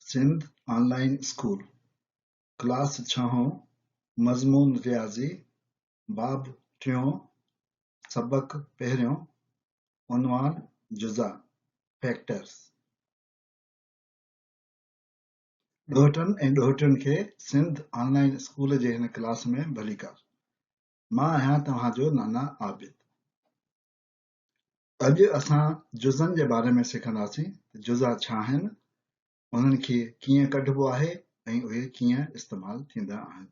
Sindh online school class 6 मज़मून रियाज़ी बाब 3 सबक 1 उनवान जुज़ा factors. ॾोहटनि ऐं ॾोहटियुनि खे सिंध ऑनलाइन स्कूल जे हिन क्लास में भलीकार। मां आहियां तव्हांजो नाना आबिद। अॼु असां जुज़नि जे बारे में सिखंदासीं त जुज़ा छा आहिनि, उन्हनि खे कीअं कढिबो आहे ऐं उहे कीअं इस्तेमालु थींदा आहिनि।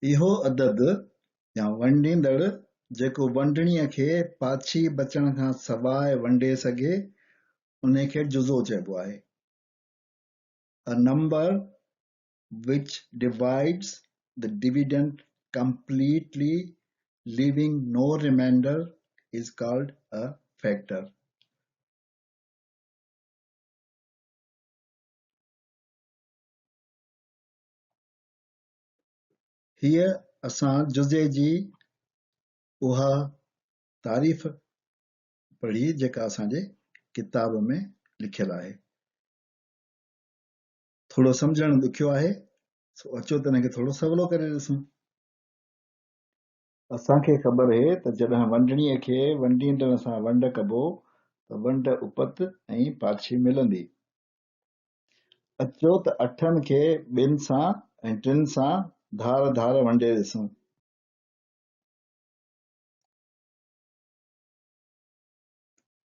इहो अदद या वंडींदड़ जेको वंडणीअ खे पाछी बचण खां सवाइ वंडे सघे उन खे जुज़ो चइबो आहे। A number which divides the dividend completely leaving no remainder is called a factor. हीअ असां जुज़े जी उहा तारीफ़ पढ़ी जेका असांजे किताब में लिखियल आहे। थोड़ो सम्झण ॾुखियो आहे, अचो त हिनखे थोड़ो सवलो करे ॾिसूं। असांखे ख़बर आहे त जॾहिं वंडणीअ खे वंडींदड़ सां वंड कबो त वंड उपत ऐं पाछी मिलंदी। अचो त अठनि खे ॿिनि सां ऐं टिनि सां धार धार वंडे ॾिसूं।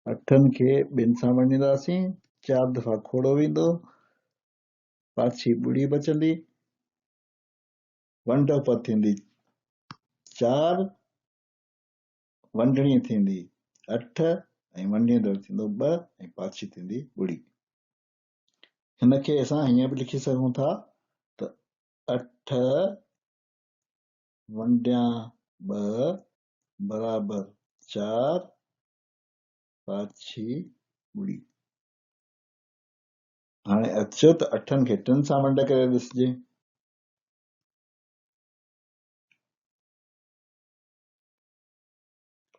अठनि खे ॿिनि सां वंडींदासीं, 4 दफ़ा खोड़ो वेंदो, पाछी ॿुड़ी बचंदी, वंड उपत थींदी 4, वंडणी थींदी 8 ऐं वंडींदड़ थींदो 2 ऐं पाछी थींदी ॿुड़ी। हिनखे असां हीअं बि लिखी सघूं था त 8 वंडिया 2 बराबर 4 पाछी ॿुड़ी। हाणे अचो त 8 खे 3 सां वंड करे ॾिसजे।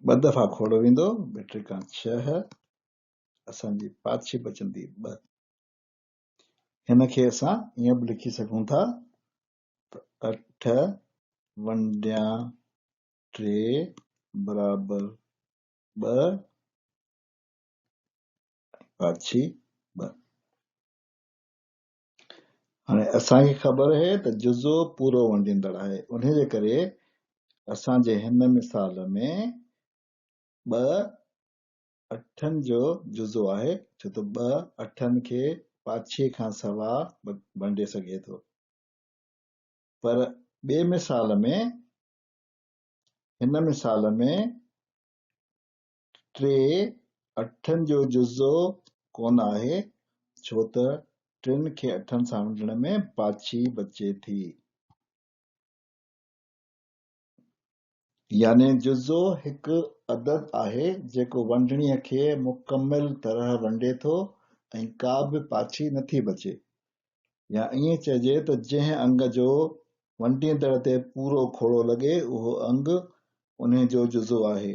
2 दफ़ा खोड़ो वेंदो, 2 6, असांजी पाछी बचंदी 2। हिनखे असां ईअं बि लिखी सघूं था त 8 वंडिया 3 बराबर 2 पाछी 2। हाणे असांखे ख़बर आहे त जुज़ो पूरो वंडींदड़ आहे, उन जे करे असांजे हिन मिसाल में 2 8 जो जुज़ो आहे, छो त 2 8 खे पाछीअ खां सवा वंडे सघे थो। पर ॿिए मिसाल में, हिन मिसाल में 3 8 जो जुज़ो कोन आहे, छो त 3 खे 8 सां वंडण में पाछी बचे थी। यानी जुज़ो हिकु अदद आहे जेको वंडणीअ खे मुकमिल तरह वंडे थो ऐं का बि पाछी नथी बचे। या ईअं चइजे त जंहिं अंग जो वंडींदड़ ते पूरो खोड़ो लॻे उहो अंग उन जो जुज़ो आहे।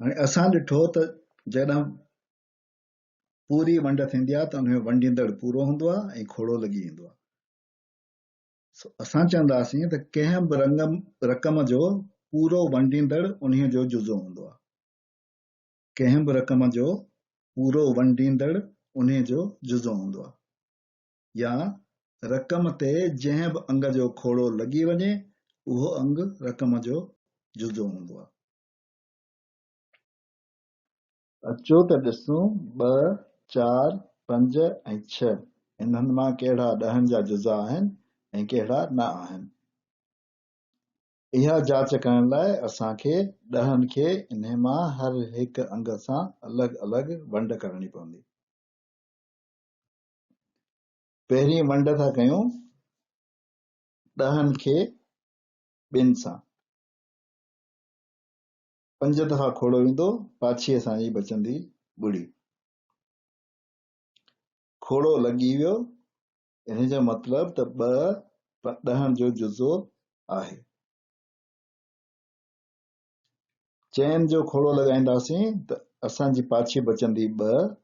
हाणे असां ॾिठो त जॾहिं पूरी वंड थींदी आहे त उन में वंडींदड़ पूरो हूंदो आहे ऐं खोड़ो लॻी वेंदो आहे। असां चवंदासीं त कंहिं बि रक़म जो पूरो वंडींदड़ उन जो जुज़ो हूंदो आहे। कंहिं बि रक़म जो पूरो वंडींदड़ उन जो जुज़ो हूंदो आहे। या रक़म ते जंहिं बि अंग जो खोड़ो लॻी वञे उहो अंग रक़म जो जुज़ो हूंदो आहे। अचो त ॾिसूं 2 4 5 ऐं 6 इन्हनि मां कहिड़ा 10 जा जुज़ा आहिनि ऐं कहिड़ा न आहिनि। इहा जांच करण लाइ असांखे 10 खे इन मां हर हिकु अंग सां अलॻि अलॻि वंड करणी पवंदी। पहिरीं वंड था कयूं 10 खे 2 सां। 5 दफ़ा खोड़ो वेंदो, पाछी असांजी बचंदी ॿुड़ी। खोड़ो लॻी वियो, इन जो मतिलब त ॿ ॾहनि जो जुज़ो आहे। चइनि जो खोड़ो लॻाईंदासीं त असांजी पाछी बचंदी ॿ,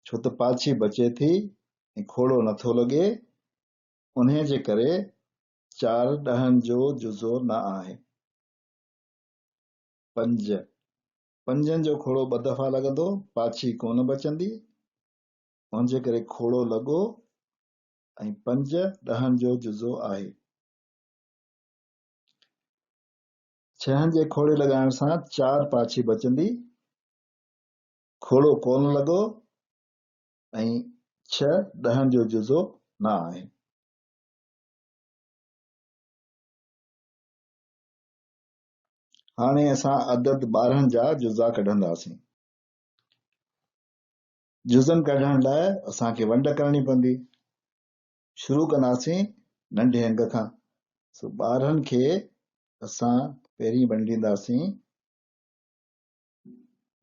छो त पाछी बचे थी ऐं खोड़ो नथो लॻे, उन जे करे 4 ॾहनि जो जुज़ो न आहे। 5 5 जो खोड़ो 2 दफ़ा लॻंदो, पाछी कोन बचंदी, उन जे करे खोड़ो लॻो ऐं 5 ॾहनि जो जुज़ो आहे। 6 जे खोड़े लॻाइण सां 4 पाछी बचंदी, खोड़ो कोन लॻो ऐं 6 ॾहनि जो जुज़ो न आहे। हाणे असां अदद 12 जा जुज़ा कढंदासीं। जुज़न कढण लाइ असांखे वंड करणी पवंदी। शुरू कंदासीं नंढे अंग खां। 12 खे असां पहिरीं वंडींदासीं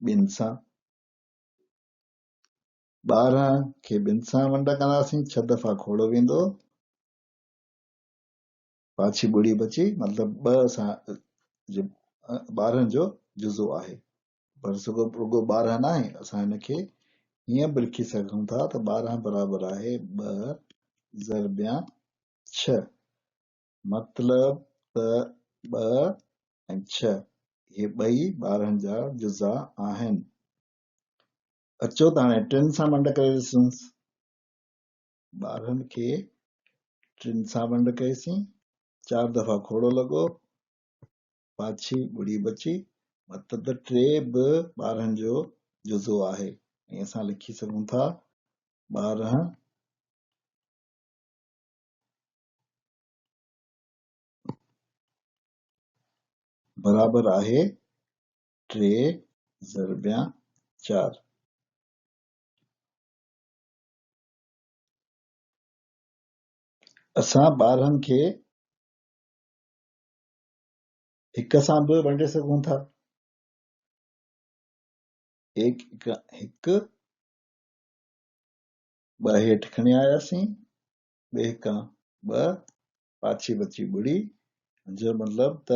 2 सां। 12 खे 2 सां वंड कंदासीं, 6 दफ़ा खोड़ो वेंदो, पाछी ॿुड़ी बची, मतलब 2 सां 12 जो जुज़ो आहे। पर रुगो 12 न आहे, असां हिनखे हीअं बि लिखी सघूं था त 12 बराबर आहे 2 ज़रबिया 6, मतलब त 2 ऐं 6 इहे ॿई 12 जा जुज़ा आहिनि। अचो त हाणे 3 सां वंड करे ॾिसूं। 12 खे 3 सां वंड कईसीं, 4 दफ़ा खोड़ो लॻो, पाछी ॿुड़ी बची, मतलब 3 बि 12 जो जुज़ो आहे। ऐं असां लिखी सघूं था 12 बराबर आहे 3 ज़रबिया 4। असां 12 खे 1 सां बि वंडे सघूं था। 1 1 2 हेठि खणी आयासीं, 2 हिकां 2, पाछी बची ॿुड़ी, जो मतलब त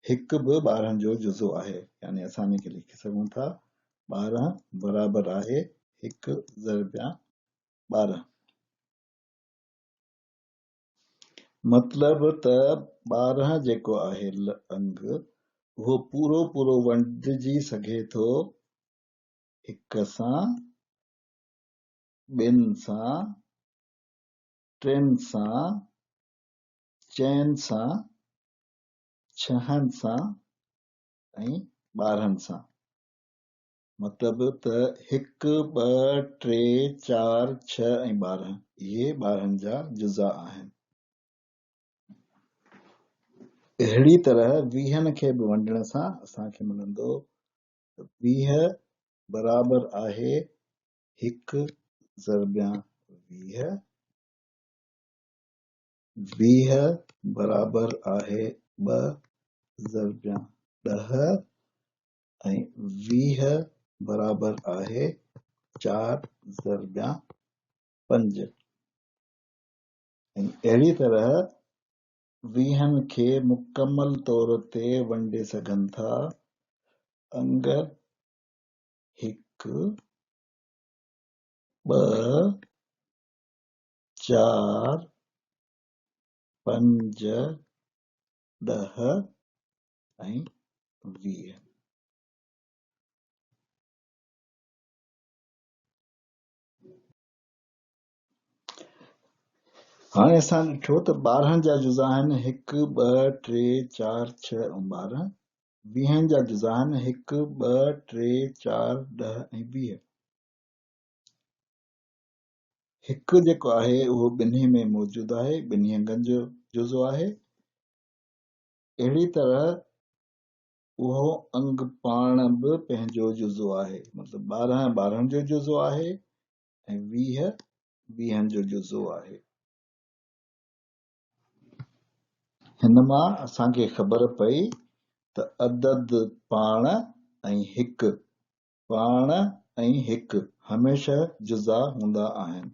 1 बि 12 जो जुज़ो आहे। यानी असां हिनखे लिखी सघूं था 12 बराबर आहे 1 ज़रबिया 12। मतलब त 12 जेको आहे अंग, उहो पूरो पूरो वंडिजी सघे थो 1 सां, 2 सां, 3 सां, 4 सां, 6 सां ऐं 12 सां। मतलब त 1 2 3 4 6 ऐं 12 इहे 12 जा जुज़ा आहिनि। अहिड़ी तरह 20 खे बि वंडण सां असांखे मिलंदो 20 बराबर आहे 1 ज़रबिया 20, 20 बराबर आहे 2 ज़रबिया 10 ऐं 20 बराबर आहे 4 ज़रबिया 5। ऐं अहिड़ी तरह 20 खे मुकमल तौर ते वंडे सघनि था अंग 1 2 4 5 10 ऐं 20। हाणे असां ॾिठो त 12 जा जुज़ा आहिनि 1 2 3 4 6 ऐं 12। 20 जा जुज़ा आहिनि 1 2 3 4 10 ऐं 20। 1 जेको आहे उहो ॿिन्ही में मौजूदु आहे, ॿिन्ही अंगनि जो जुज़ो आहे। अहिड़ी तरह उहो अंग पाण बि पंहिंजो जुज़ो आहे, मतलब 12 12 जो जुज़ो आहे ऐं 20 20 जो जुज़ो आहे। हिन मां असांखे ख़बर पई त अदद पाण ऐं 1 पाण ऐं हिकु हमेशह जुज़ा हूंदा आहिनि।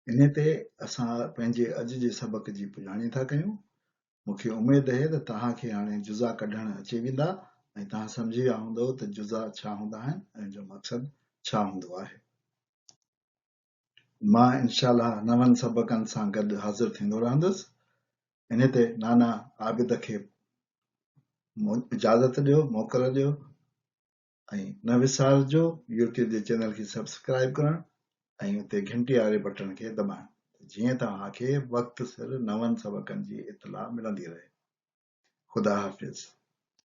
इन ते असां पंहिंजे अॼु जे सबक जी पुॼाणी था कयूं। मूंखे उमेद आहे त तव्हांखे हाणे जुज़ा कढण अची वेंदा ऐं तव्हां सम्झी विया हूंदव त जुज़ा छा हूंदा आहिनि ऐं जो मक़सदु छा हूंदो आहे। मां इनशाअल्लाह नवनि सबकनि सां गॾु हाज़िर थींदो रहंदुसि। इन ते नाना आबिद खे इजाज़त ॾियो, मोकल ॾियो ऐं न विसारिजो यूट्यूब जे चैनल खे सब्सक्राइब करणु ऐं उते घंटी वारे बटन खे दॿाइणु, जीअं तव्हांखे वक़्तु सिर नवनि सबकनि जी इतला मिलंदी रहे। ख़ुदा हाफ़िज़।